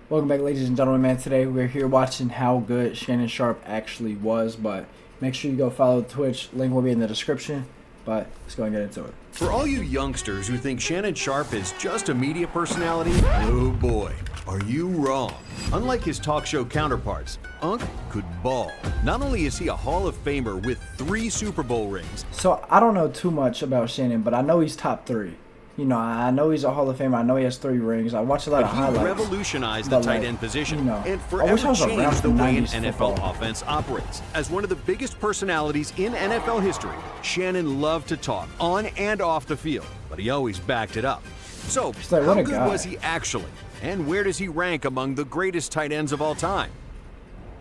Welcome back, ladies and gentlemen, man. Today we're here watching how good Shannon Sharpe actually was, but make sure you go follow Twitch. Link will be in the description, but let's go and get into it. For all you youngsters who think Shannon Sharpe is just a media personality, oh boy, are you wrong. Unlike his talk show counterparts, Unc could ball. Not only is he a Hall of Famer with 3 Super Bowl rings. So I don't know too much about Shannon, but I know he's top 3. You know, I know he's a Hall of Famer. I know he has 3 rings. I watch a lot of highlights. He revolutionized the tight end position, you know, and forever changed the way an NFL football offense operates. As one of the biggest personalities in NFL history, Shannon loved to talk on and off the field, but he always backed it up. So, like, how good was he actually? And where does he rank among the greatest tight ends of all time?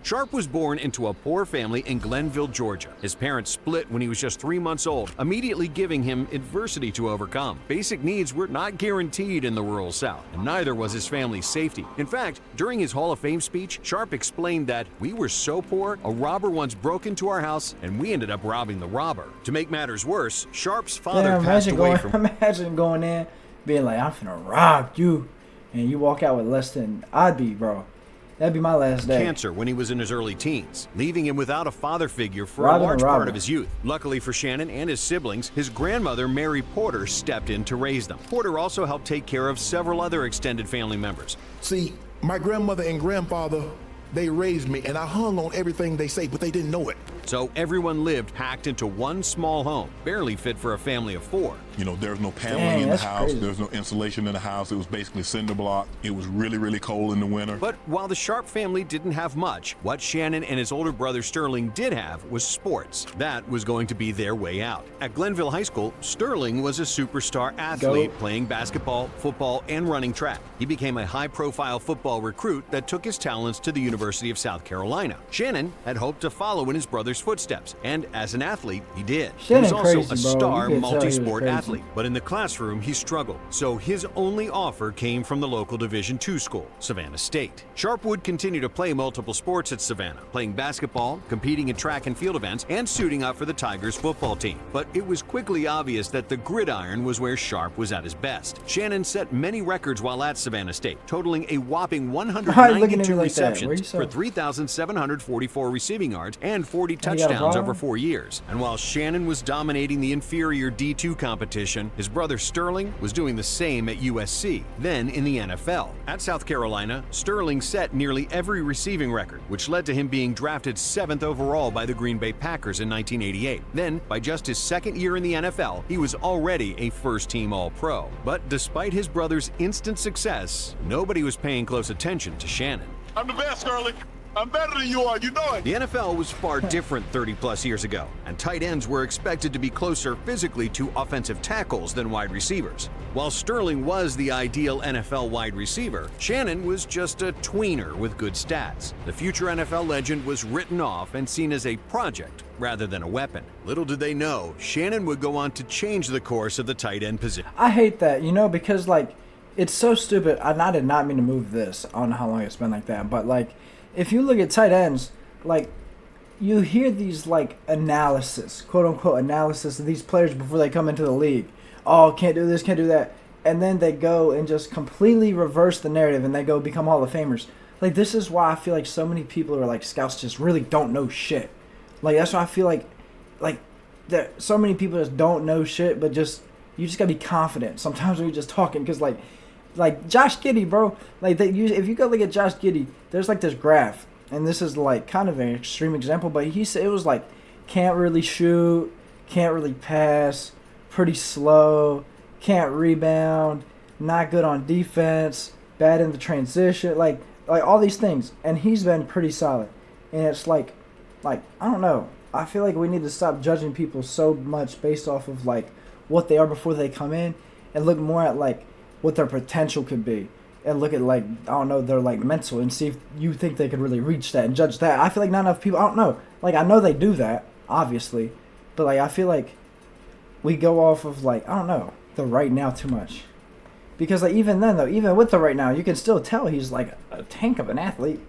Sharpe was born into a poor family in Glenville, Georgia. His parents split when he was just 3 months old, immediately giving him adversity to overcome. Basic needs were not guaranteed in the rural South, and neither was his family's safety. In fact, during his Hall of Fame speech, Sharpe explained that we were so poor, a robber once broke into our house, and we ended up robbing the robber. To make matters worse, Sharpe's father passed away from... Imagine going in, being like, I'm finna rob you, and you walk out with less than I'd be, bro. That'd be my last day. Cancer when he was in his early teens, leaving him without a father figure for a large part of his youth. Luckily for Shannon and his siblings, his grandmother, Mary Porter, stepped in to raise them. Porter also helped take care of several other extended family members. See, my grandmother and grandfather, they raised me, and I hung on everything they say, but they didn't know it. So everyone lived packed into one small home, barely fit for a family of 4. You know, there's no paneling in the house. Crazy. There's no insulation in the house. It was basically cinder block. It was really, really cold in the winter. But while the Sharpe family didn't have much, what Shannon and his older brother Sterling did have was sports. That was going to be their way out. At Glenville High School, Sterling was a superstar athlete playing basketball, football, and running track. He became a high-profile football recruit that took his talents to the University of South Carolina. Shannon had hoped to follow in his brother's footsteps, and as an athlete, he did. He was also a star multi-sport athlete. But in the classroom, he struggled, so his only offer came from the local Division II school, Savannah State. Sharpe would continue to play multiple sports at Savannah, playing basketball, competing in track and field events, and suiting up for the Tigers football team. But it was quickly obvious that the gridiron was where Sharpe was at his best. Shannon set many records while at Savannah State, totaling a whopping 192 receptions for 3,744 receiving yards and 40 touchdowns over 4 years. And while Shannon was dominating the inferior D2 competition, his brother Sterling was doing the same at USC, then in the NFL. At South Carolina, Sterling set nearly every receiving record, which led to him being drafted 7th overall by the Green Bay Packers in 1988. Then, by just his 2nd year in the NFL, he was already a first-team All-Pro. But despite his brother's instant success, nobody was paying close attention to Shannon. I'm the best, Sterling. I'm better than you are, you know it. The NFL was far different 30-plus years ago, and tight ends were expected to be closer physically to offensive tackles than wide receivers. While Sterling was the ideal NFL wide receiver, Shannon was just a tweener with good stats. The future NFL legend was written off and seen as a project rather than a weapon. Little did they know, Shannon would go on to change the course of the tight end position. I hate that, you know, because, like, it's so stupid. I did not mean to move this. I don't know how long it's been like that, but, like, if you look at tight ends, like, you hear these, like, analysis, quote-unquote analysis of these players before they come into the league. Oh, can't do this, can't do that. And then they go and just completely reverse the narrative and they go become Hall of Famers. Like, this is why I feel like so many people who are, like, scouts just really don't know shit. Like, that's why I feel like that so many people just don't know shit, but just, you just gotta be confident sometimes when you're just talking, because, like Josh Giddey, bro. Like, if you go look at Josh Giddey, there's like this graph, and this is like kind of an extreme example, but he said it was like can't really shoot, can't really pass, pretty slow, can't rebound, not good on defense, bad in the transition, like all these things, and he's been pretty solid. And it's like I don't know. I feel like we need to stop judging people so much based off of like what they are before they come in, and look more at like what their potential could be, and look at like, I don't know, their like mental, and see if you think they could really reach that and judge that. I feel like not enough people, I don't know, like I know they do that obviously, but like I feel like we go off of like, I don't know, the right now too much, because like even then though, even with the right now, you can still tell he's like a tank of an athlete.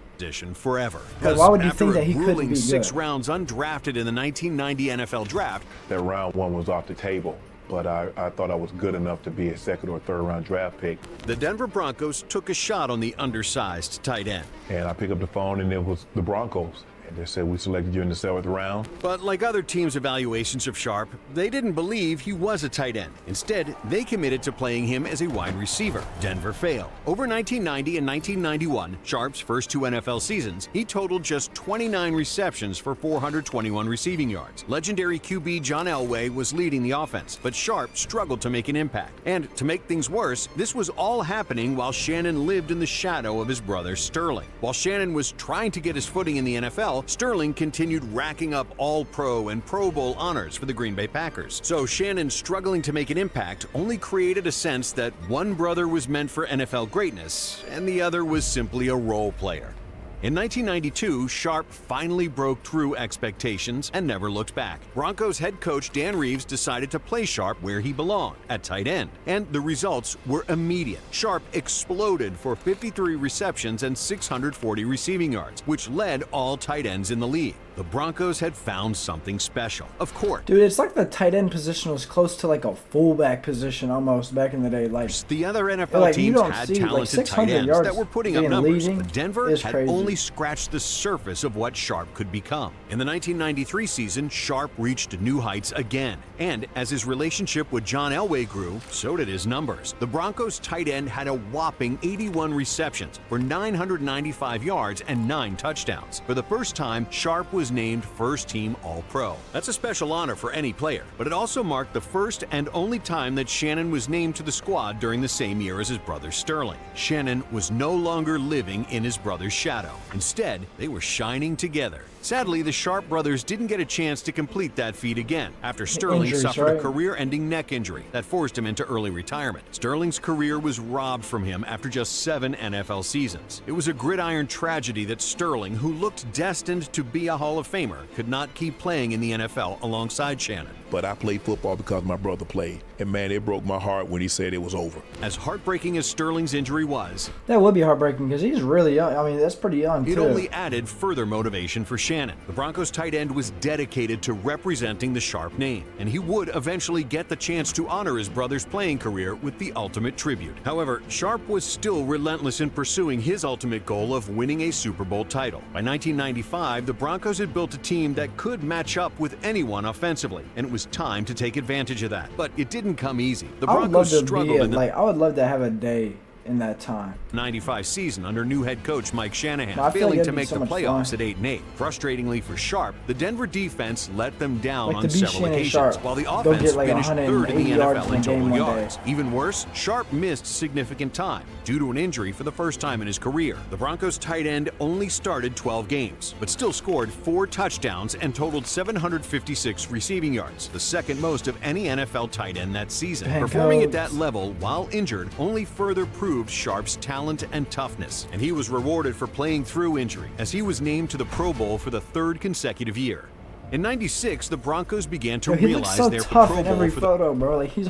Forever. Like, why would you think that he couldn't be good? 6 rounds undrafted in the 1990 NFL draft, that round 1 was off the table. but I thought I was good enough to be a second or third round draft pick. The Denver Broncos took a shot on the undersized tight end. And I picked up the phone, and it was the Broncos. And they said, we selected you in the 7th round. But like other teams' evaluations of Sharp, they didn't believe he was a tight end. Instead, they committed to playing him as a wide receiver. Denver failed. Over 1990 and 1991, Sharp's first 2 NFL seasons, he totaled just 29 receptions for 421 receiving yards. Legendary QB John Elway was leading the offense, but Sharp struggled to make an impact. And to make things worse, this was all happening while Shannon lived in the shadow of his brother Sterling. While Shannon was trying to get his footing in the NFL, Sterling continued racking up All-Pro and Pro Bowl honors for the Green Bay Packers. So Shannon struggling to make an impact only created a sense that one brother was meant for NFL greatness and the other was simply a role player. In 1992, Sharp finally broke through expectations and never looked back. Broncos head coach Dan Reeves decided to play Sharp where he belonged, at tight end, and the results were immediate. Sharp exploded for 53 receptions and 640 receiving yards, which led all tight ends in the league. The Broncos had found something special. Of course. Dude, it's like the tight end position was close to like a fullback position almost back in the day. Like the other NFL teams had talented tight ends that were putting up numbers, but Denver had only scratched the surface of what Sharp could become. In the 1993 season, Sharp reached new heights again. And as his relationship with John Elway grew, so did his numbers. The Broncos tight end had a whopping 81 receptions for 995 yards and 9 touchdowns. For the first time, Sharp was named first-team All-Pro. That's a special honor for any player, but it also marked the first and only time that Shannon was named to the squad during the same year as his brother Sterling. Shannon was no longer living in his brother's shadow. Instead, they were shining together. Sadly, the Sharp brothers didn't get a chance to complete that feat again after Sterling suffered a career-ending neck injury that forced him into early retirement. Sterling's career was robbed from him after just 7 NFL seasons. It was a gridiron tragedy that Sterling, who looked destined to be a Hall of Famer, could not keep playing in the NFL alongside Shannon. But I played football because my brother played. And man, it broke my heart when he said it was over. As heartbreaking as Sterling's injury was, that would be heartbreaking because he's really young. I mean, that's pretty young, too. It only added further motivation for Shannon. The Broncos tight end was dedicated to representing the Sharp name, and he would eventually get the chance to honor his brother's playing career with the ultimate tribute. However, Sharp was still relentless in pursuing his ultimate goal of winning a Super Bowl title. By 1995, the Broncos had built a team that could match up with anyone offensively, and it was time to take advantage of that. But it didn't come easy. The Broncos struggled in the I would love to have a day in that time. 95 season under new head coach Mike Shanahan, failing to make the playoffs at 8-8. Frustratingly for Sharp, the Denver defense let them down on several occasions, while the offense finished third in the NFL in total yards. Even worse, Sharp missed significant time due to an injury for the first time in his career. The Broncos tight end only started 12 games, but still scored 4 touchdowns and totaled 756 receiving yards, the second most of any NFL tight end that season. Performing at that level while injured only further proved Sharp's talent and toughness, and he was rewarded for playing through injury as he was named to the Pro Bowl for the 3rd consecutive year. In 96, the Broncos began to realize their Pro Bowl in every photo, bro. Like he's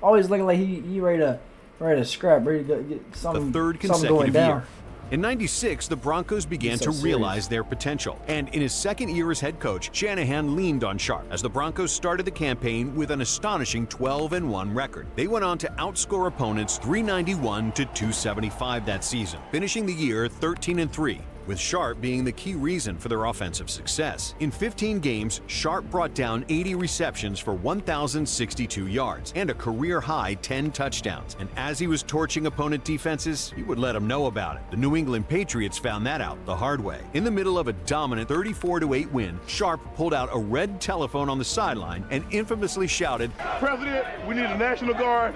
always looking like he ready to scrap, ready to get something. The 3rd consecutive year. In 96, the Broncos began to realize their potential, and in his 2nd year as head coach, Shanahan leaned on Sharp as the Broncos started the campaign with an astonishing 12-1 record. They went on to outscore opponents 391 to 275 that season, finishing the year 13-3. With Sharp being the key reason for their offensive success. In 15 games, Sharp brought down 80 receptions for 1,062 yards and a career-high 10 touchdowns. And as he was torching opponent defenses, he would let them know about it. The New England Patriots found that out the hard way. In the middle of a dominant 34-8 win, Sharp pulled out a red telephone on the sideline and infamously shouted, "President, we need a National Guard.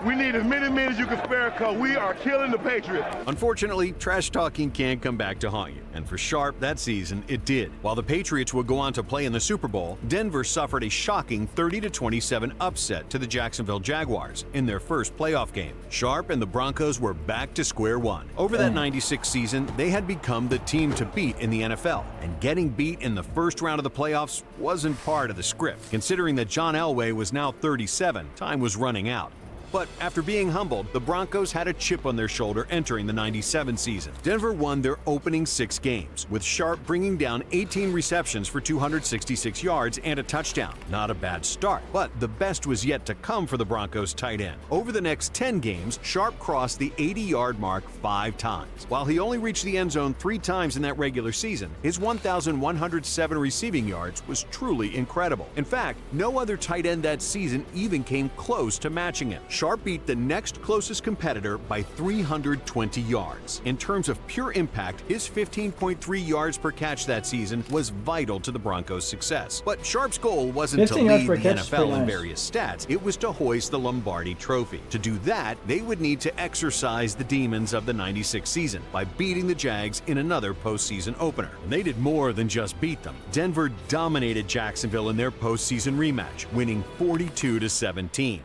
We need as many men as you can spare because we are killing the Patriots." Unfortunately, trash talking can come back to haunt you, and for Sharp that season it did. While the Patriots would go on to play in the Super Bowl, Denver suffered a shocking 30-27 upset to the Jacksonville Jaguars in their first playoff game. Sharp and the Broncos were back to square one. Over that 96 season, they had become the team to beat in the NFL, and getting beat in the first round of the playoffs wasn't part of the script. Considering that John Elway was now 37, time was running out. But after being humbled, the Broncos had a chip on their shoulder entering the '97 season. Denver won their opening 6 games, with Sharp bringing down 18 receptions for 266 yards and a touchdown. Not a bad start, but the best was yet to come for the Broncos tight end. Over the next 10 games, Sharp crossed the 80-yard mark 5 times. While he only reached the end zone 3 times in that regular season, his 1,107 receiving yards was truly incredible. In fact, no other tight end that season even came close to matching him. Sharp beat the next closest competitor by 320 yards. In terms of pure impact, his 15.3 yards per catch that season was vital to the Broncos' success. But Sharp's goal wasn't to lead the NFL in various stats, it was to hoist the Lombardi Trophy. To do that, they would need to exorcise the demons of the '96 season by beating the Jags in another postseason opener. And they did more than just beat them. Denver dominated Jacksonville in their postseason rematch, winning 42-17.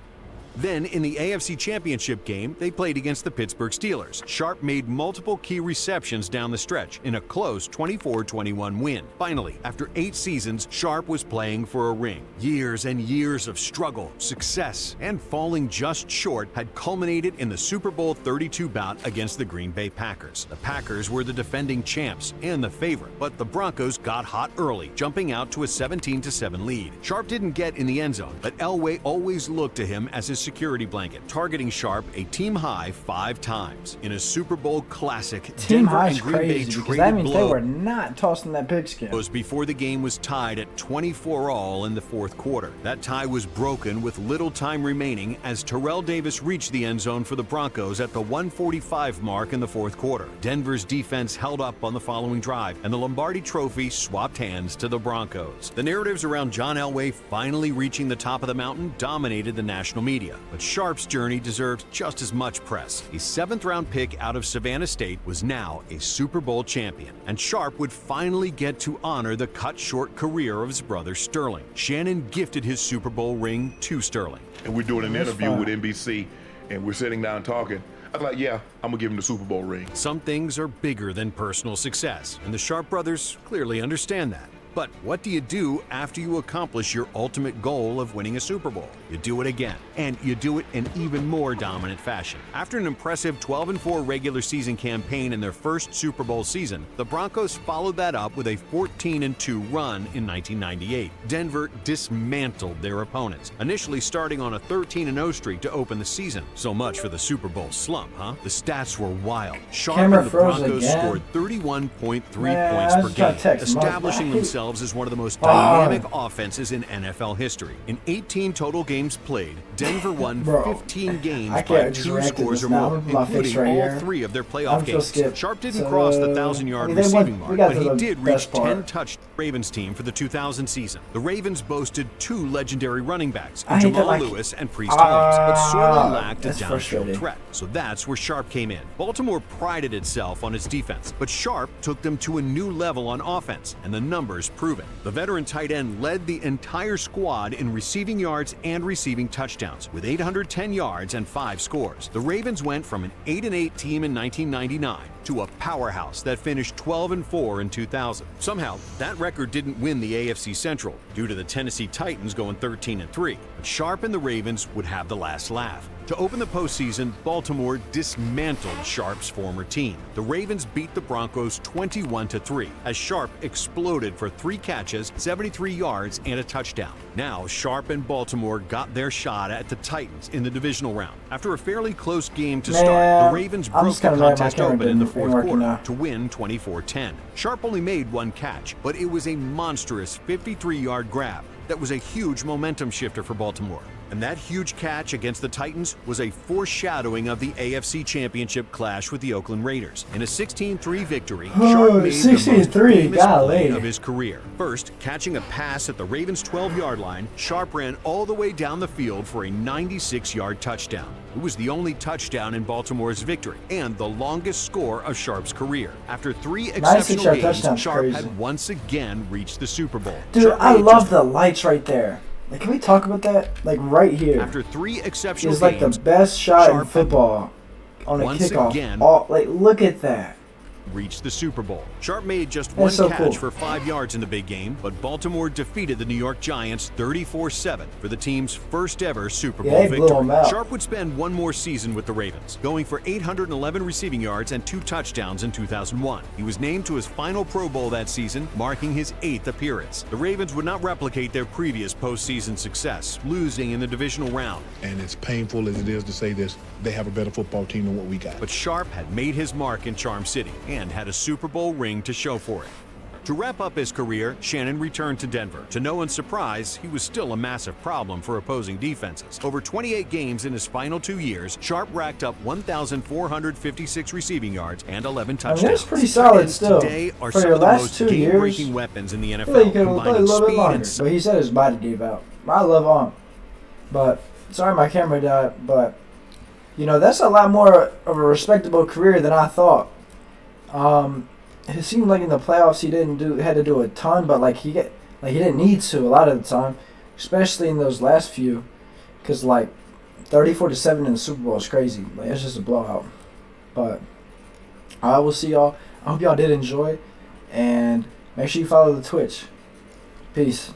Then, in the AFC Championship game, they played against the Pittsburgh Steelers. Sharp made multiple key receptions down the stretch in a close 24-21 win. Finally, after 8 seasons, Sharp was playing for a ring. Years and years of struggle, success, and falling just short had culminated in the Super Bowl 32 bout against the Green Bay Packers. The Packers were the defending champs and the favorite, but the Broncos got hot early, jumping out to a 17-7 lead. Sharp didn't get in the end zone, but Elway always looked to him as his security blanket, targeting Sharp a team-high 5 times. In a Super Bowl classic, Denver and Green Bay traded that means blows they were not tossing that pigskin. Before the game was tied at 24-all in the fourth quarter. That tie was broken with little time remaining as Terrell Davis reached the end zone for the Broncos at the 1:45 mark in the fourth quarter. Denver's defense held up on the following drive, and the Lombardi Trophy swapped hands to the Broncos. The narratives around John Elway finally reaching the top of the mountain dominated the national media. But Sharp's journey deserved just as much press. A 7th-round pick out of Savannah State was now a Super Bowl champion, and Sharp would finally get to honor the cut-short career of his brother Sterling. Shannon gifted his Super Bowl ring to Sterling. And we're doing an interview with NBC, and we're sitting down talking. I was like, yeah, I'm going to give him the Super Bowl ring. Some things are bigger than personal success, and the Sharp brothers clearly understand that. But what do you do after you accomplish your ultimate goal of winning a Super Bowl? You do it again, and you do it in even more dominant fashion. After an impressive 12-4 regular season campaign in their first Super Bowl season, the Broncos followed that up with a 14-2 run in 1998. Denver dismantled their opponents, initially starting on a 13-0 streak to open the season. So much for the Super Bowl slump, huh? The stats were wild. Sharp and the Broncos scored 31.3 points per game, establishing themselves as one of the most dynamic offenses in NFL history. In 18 total games played, Denver won 15 games by 2 scores or more, including all 3 of their playoff games. Sharp didn't cross the 1,000-yard receiving mark, but he did reach 10 touched Ravens team for the 2000 season. The Ravens boasted 2 legendary running backs, Jamal Lewis and Priest Holmes, but sorely lacked a downfield threat. So that's where Sharp came in. Baltimore prided itself on its defense, but Sharp took them to a new level on offense, and the numbers prove it. The veteran tight end led the entire squad in receiving yards and receiving touchdowns, with 810 yards and 5 scores. The Ravens went from an 8-8 team in 1999 to a powerhouse that finished 12-4 in 2000. Somehow, that record didn't win the AFC Central due to the Tennessee Titans going 13-3. But Sharp and the Ravens would have the last laugh. To open the postseason, Baltimore dismantled Sharp's former team. The Ravens beat the Broncos 21-3 as Sharp exploded for 3 catches, 73 yards, and a touchdown. Now, Sharp and Baltimore got their shot at the Titans in the divisional round. After a fairly close game to start, the Ravens broke the contest open in the fourth quarter to win 24-10. Sharp only made 1 catch, but it was a monstrous 53-yard grab that was a huge momentum shifter for Baltimore. And that huge catch against the Titans was a foreshadowing of the AFC Championship clash with the Oakland Raiders. In a 16-3 victory, Sharp made the most famous play of his career. First, catching a pass at the Ravens' 12-yard line, Sharp ran all the way down the field for a 96-yard touchdown. It was the only touchdown in Baltimore's victory and the longest score of Sharp's career. After 3 exceptional games, Sharp had once again reached the Super Bowl. Dude, I love the lights right there. Like, can we talk about that? Like, right here. After 3 exceptional games, it's like the best shot in football on a kickoff. Like, look at that. reached the Super Bowl. Sharp made just That's one so catch cool. for 5 yards in the big game, but Baltimore defeated the New York Giants 34-7 for the team's first ever Super Bowl they blew him victory. out. Sharp would spend one more season with the Ravens, going for 811 receiving yards and 2 touchdowns in 2001. He was named to his final Pro Bowl that season, marking his 8th appearance. The Ravens would not replicate their previous postseason success, losing in the divisional round. And as painful as it is to say this, they have a better football team than what we got. But Sharp had made his mark in Charm City and had a Super Bowl ring to show for it. To wrap up his career, Shannon returned to Denver. To no one's surprise, he was still a massive problem for opposing defenses. Over 28 games in his final 2 years, Sharp racked up 1,456 receiving yards and 11 touchdowns. That's pretty solid Tight ends still. today are For some your of the last most 2 years, game-breaking weapons in the I feel like NFL, he could have played a combining little bit speed longer. and But he said his body gave out. I love on. But, sorry my camera died, but, you know, that's a lot more of a respectable career than I thought. It seemed like in the playoffs he had to do a ton, but like he didn't need to a lot of the time, especially in those last few, because like 34-7 in the Super Bowl is crazy. Like it's just a blowout. But I will see y'all. I hope y'all did enjoy, and make sure you follow the Twitch. Peace.